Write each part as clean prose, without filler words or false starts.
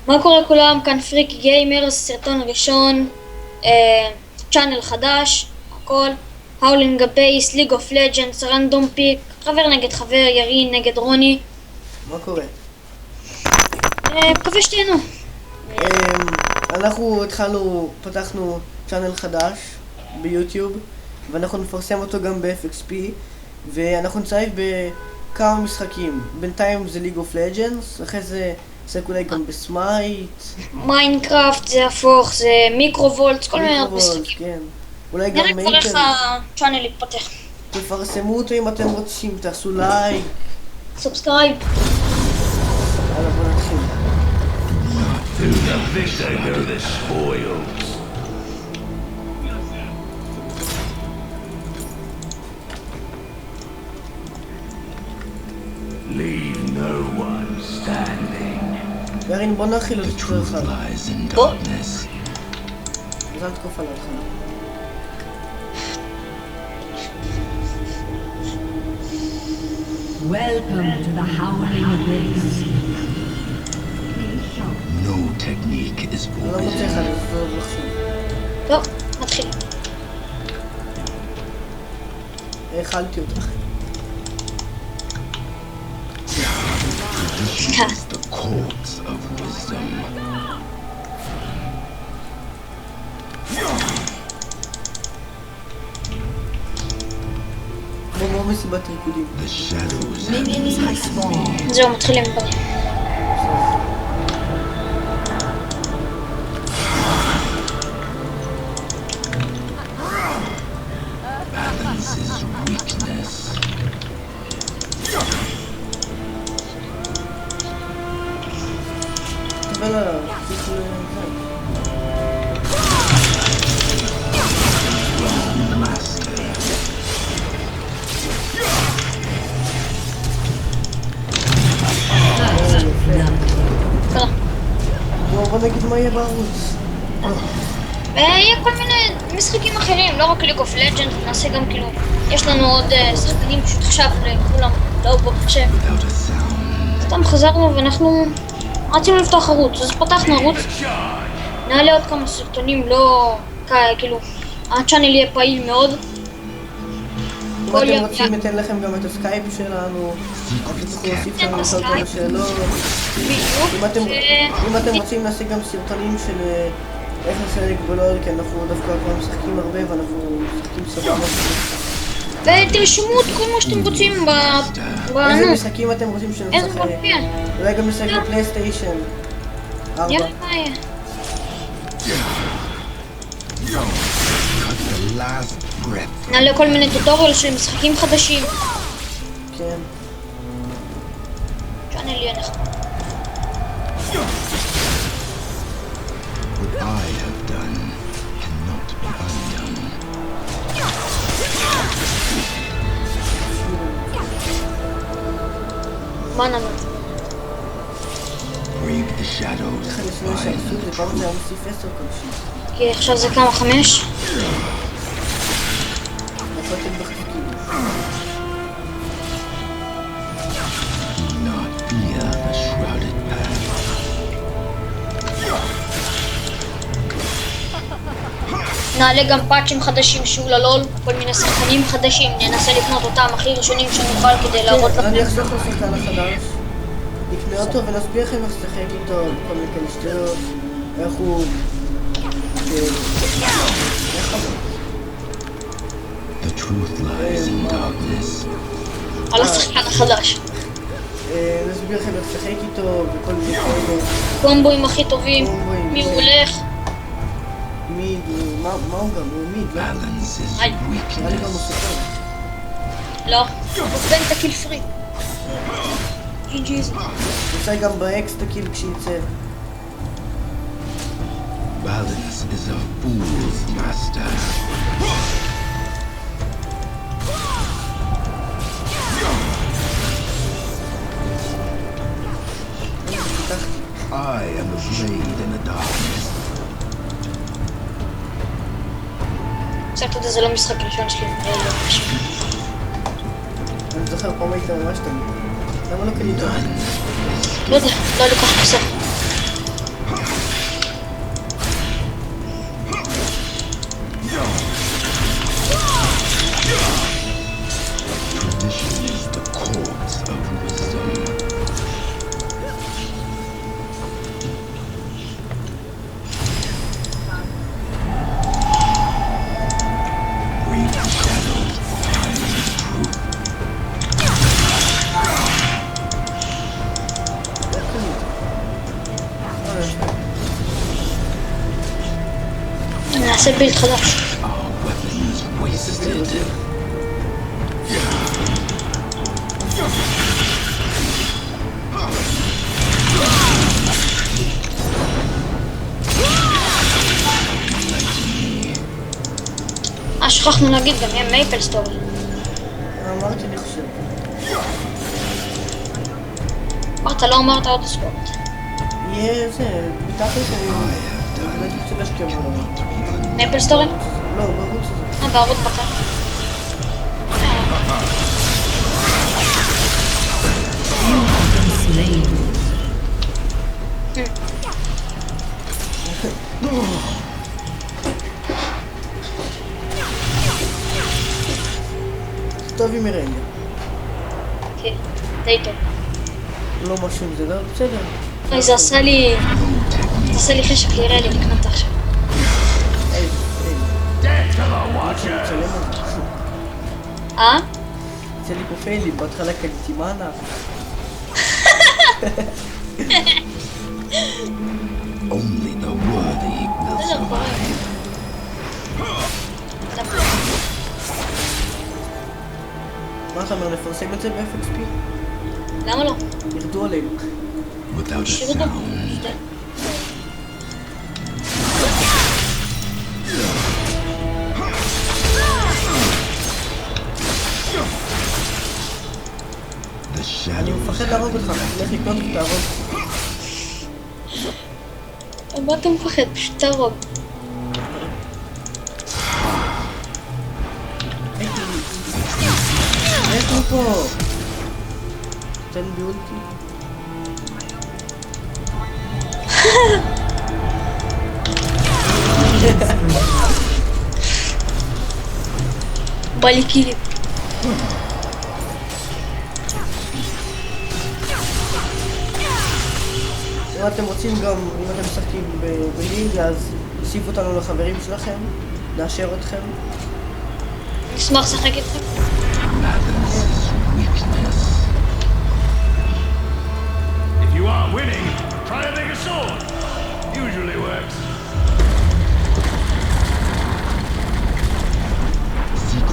מה קורה כולם? כאן פריקי גיימר, סרטון ראשון, צ'אנל חדש, הכל, האולינג הבייס, ליג אוף לג'נדס, רנדום פיק, חבר נגד חבר, ירין נגד רוני. מה קורה? מקווה שתהנו. אנחנו פתחנו צ'אנל חדש ביוטיוב ואנחנו נפרסם אותו גם ב-FXP ואנחנו נצטרף בכמה משחקים. בינתיים זה ליג אוף לג'נדס, אחרי זה נצטרף אולי גם בסמייט, מיינקראפט זה הפוך, זה מיקרו-וולט, כל מיני משחקים. כן. אולי גם נראה כבר איך מייפל. הצ'אנל יתפתח. תפרסמו אותו אם אתם רוצים, תעשו לייק. סובסקרייב. יאללה, בוא נתחיל. Through the victor go the spoils. Leave no one standing. ירין, בוא נתחיל The את truth שלך. lies in darkness. אז אל תקוף על ההתחלה. Welcome to the Howling Abyss. No technique is אני לא מוצא forbidden. לך לזור לחשוב. טוב, נתחיל. האכלתי אותך. Tradition is the corpse of wisdom. בוא מסיבת ריקודים. The shadows Minions have spawned. זהו, מתחילים כבר. balance is weakness. תקבל עליו. צריך לזה. Master. קרה. בוא נגיד מה יהיה בערוץ. ויהיה כל מיני משחקים אחרים, לא רק ליג אוף לג'נד, נעשה גם כאילו, יש לנו עוד שחקנים, פשוט עכשיו לכולם, לא במחשב. Without a sound. סתם חזרנו ואנחנו רצינו לפתוח ערוץ, אז פתחנו ערוץ, נעלה עוד כמה סרטונים, לא כאילו, הצ'אנל יהיה פעיל מאוד. אם כל אתם יום רוצים ניתן לכם גם את הסקייפ שלנו, אז תוכלו להוסיף לנו לשאול כמה שאלות. בדיוק, אם אתם רוצים נעשה גם סרטונים של איך לשחק בלול, כי אנחנו דווקא כבר משחקים הרבה ואנחנו משחקים סבבה. ותרשמו את כל מה שאתם רוצים איזה נו, משחקים אתם רוצים איזה שנשחק? מופיע, אולי גם נשחק בפלייסטיישן 4. יאללה, מה יהיה? Cut the last breath. נעלה כל מיני טוטוריאל של משחקים חדשים, כן. צ'אנל יהיה נחמד. What I have done cannot be undone. מה נעבור? Brave the shadows איך that אני שומע bind שהאיסור the זה פעם זה היה truth. מוסיף 10 כמשים. כי עכשיו זה כמה? 5? נפלתם בחזקים. Do not fear the shrouded path. נעלה גם פאצ'ים חדשים שיהיו ללול, כל מיני שחקנים חדשים, ננסה לקנות אותם הכי ראשונים שנוכל כדי להראות כן, אני לכם. אחסוך לשחקן החדש, נקנה אותו ונסביר לכם איך לשחק איתו, כל מיני כאלה שטויות, איך הוא... The truth lies in darkness. על השחקן החדש. נסביר לכם איך לשחק איתו וכל מיני כאלה, קומבואים הכי טובים, קומבואים, מי הוא כן. הולך. מיד, מה הוא גם? הוא מיד, לא? Balance is היי. נראה לי גם weakness. מוספר. לא, הוא פנטקיל פרי. GG's. נעשה גם באקס תקיל כשיצא. Balance is a fool's master. I am a blade in the darkness. קצת יודע, זה לא משחק ראשון שלי. אני זוכר פעם היית ממש תמיד. למה לא קנית? לא יודע, לא לקח כסף. יפה. נעשה בילד חדש. שכחנו להגיד גם יהיה מייפל סטורי. אמרתי, אני חושב. אמרת, לא אמרת עוד ספורט. יהיה זה, מתחת אני רוצה להשקיע בו. מייפל סטורי? לא, בערוץ הזה. בערוץ בחר. Slain. טוב עם אירניה. כן, די טוב. לא משהו עם זה, לא? בסדר. אוי, זה עשה לי חשק ליראה לי לקנות עכשיו. היי. Death of a watcher. צלם את זה. יצא לי פה פיילים, בהתחלה קניתי מנה. Only the worthy will survive. מה אתה אומר, לפרסם את זה ב-FXP? למה לא? ירדו עלינו. Without a שירו אותו. sound. The אני shadows מפחד להרוג אותך, לך לקנות ותהרוג. מה אתה מפחד? פשוט תהרוג. איך הוא פה? תן בי אולטי. בא לי קילים. אם אתם רוצים גם, אם אתם משחקים בליגה, אז תוסיפו אותנו לחברים שלכם, נאשר אתכם. נשמח לשחק איתכם. If you are winning, try to make a sword. Usually works.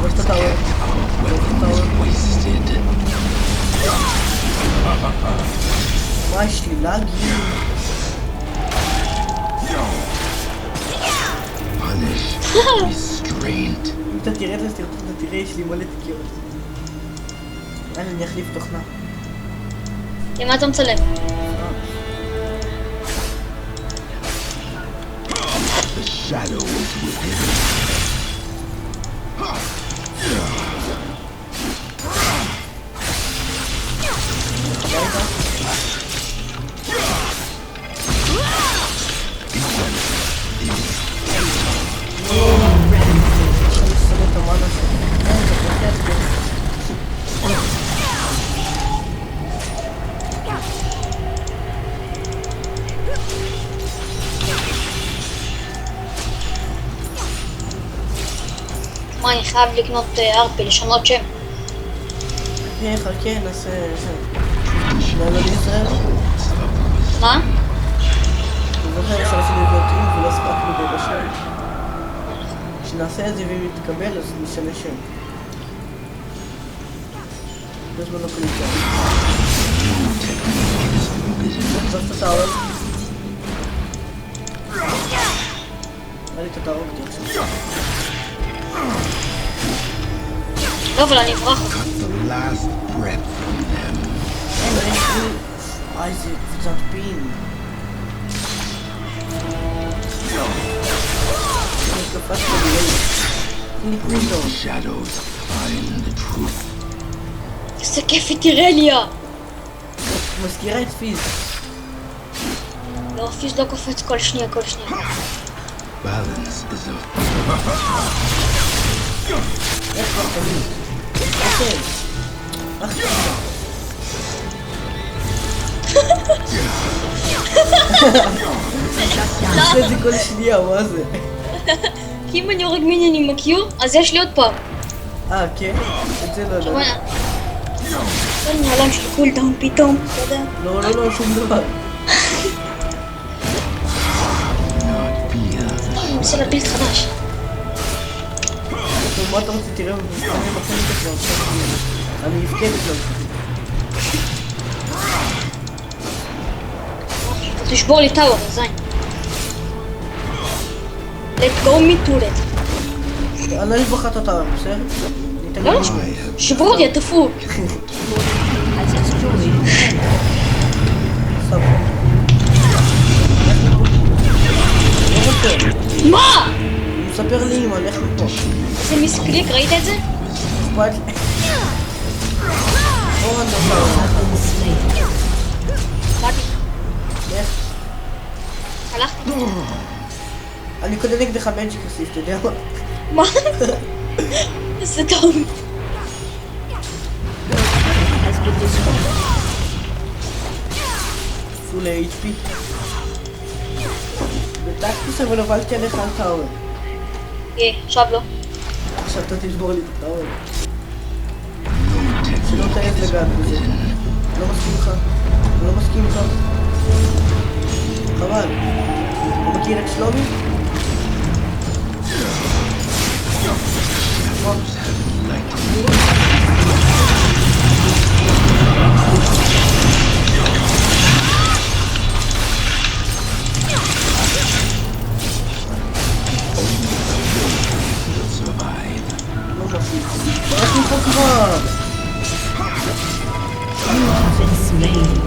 Where's the tower? Where's the tower? Wasted. מה יש לי? לאגי? Punish. Restraint. אם אתה תראה את הסרטון, אתה תראה, יש לי מלא תקיעות. יאללה, אני אחליף תוכנה. למה אתה מצלם? The shadow is within. מה, אני חייב לקנות ארפי, לשנות שם. כן, חכה, נעשה... נעלה לישראל. מה? אני זוכר שרצינו לבנות עם ולא הספקנו בבשל. כשנעשה את זה ואם יתקבל אז נשנה שם. יש בנו קליטה. זאת את הטאוור. היה לי את הטאוור כדי עכשיו. לא, אבל אני אברח. The last breath from them. אייזק, קבוצת פין. קפצת בדיוק. אין לי קווינדו. Shadows find the truth. איזה כיף, תראה לי יא! מזכירה את פיז. לא, פיז לא קופץ כל שנייה. Balance is a איך כבר תמיד? אוקיי. איך כבר? עושה את זה כל שנייה, מה זה? כי אם אני הורג מיניון עם הקיור, אז יש לי עוד פעם. כן? את זה לא יודע. מה? אין לי עולם של קולדאון פתאום, אתה יודע? לא, שום דבר. עושה לה בילד חדש. טוב, מה אתה רוצה? תראה, אני מכין את זה עכשיו. אני אבכה בגלל זה. אתה תשבור לי טאוור, זין. Let go me to it. אני לא אשבח את הטאוור, בסדר? ניתן לא, לי לא, שבור לי, הדפוק. Has destroyed. סבבה. לא רוצה. מה? הוא מספר לי אמא, לך מפה. זה מיסקליק, ראית את זה? אכפת לי. אורן דבר. Been slain. באתי, לך. הלכתי. אני קודם נגדך מג'יק אסיף, אתה יודע מה? מה? זה טוב. Has been destroyed. פול HP. בטקטיס אבל הובלתי עליך על טאוור. עכשיו לא. עכשיו אתה תשבור לי את הטאוור. שלא תעז לגעת בזה. לא מסכים לך. לא מסכים לך. חבל. אתה מכיר את שלומי? לא מסכים. איך מפה כבר? Been slain.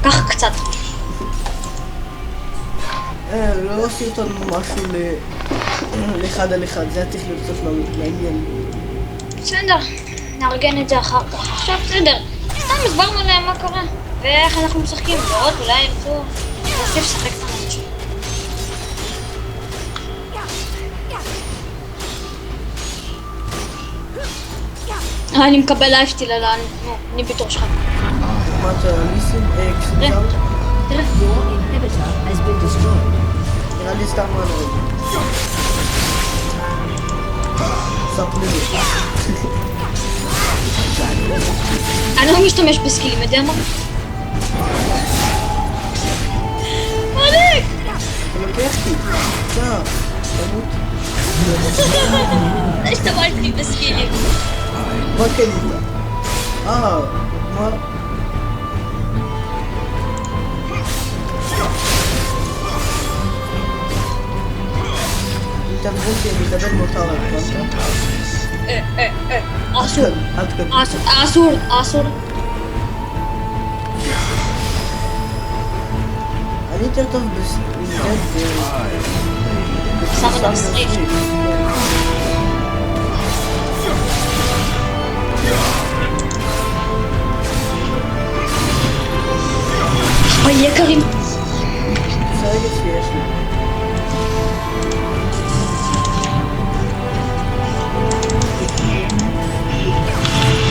ככה קצת. לא עשית לנו משהו לאחד על אחד, זה היה צריך להיות קצת מעניין. בסדר, נארגן את זה אחר כך. עכשיו בסדר. סתם הסברנו להם מה קורה. ואיך אנחנו משחקים. לראות, אולי ירצו להוסיף לשחק את המשהו. אני מקבל לייפסטיל על אני בתור שלך. מה אתה ליסים? תראה, קסם? תראה. Your inhibitor has been destroyed. נראה לי סתם מה נראה. ספני. אני לא משתמש בסקילים, יודע מה? מלך! אתה לוקח לי. אתה, תמות. השתמשתי בסקילים. מה קנית? מה? התערבותי, אני אקבל מותר הבנת? אסור. עד כאן. אסור, אסור. אני יותר טוב בסטריט. סמר סטריט.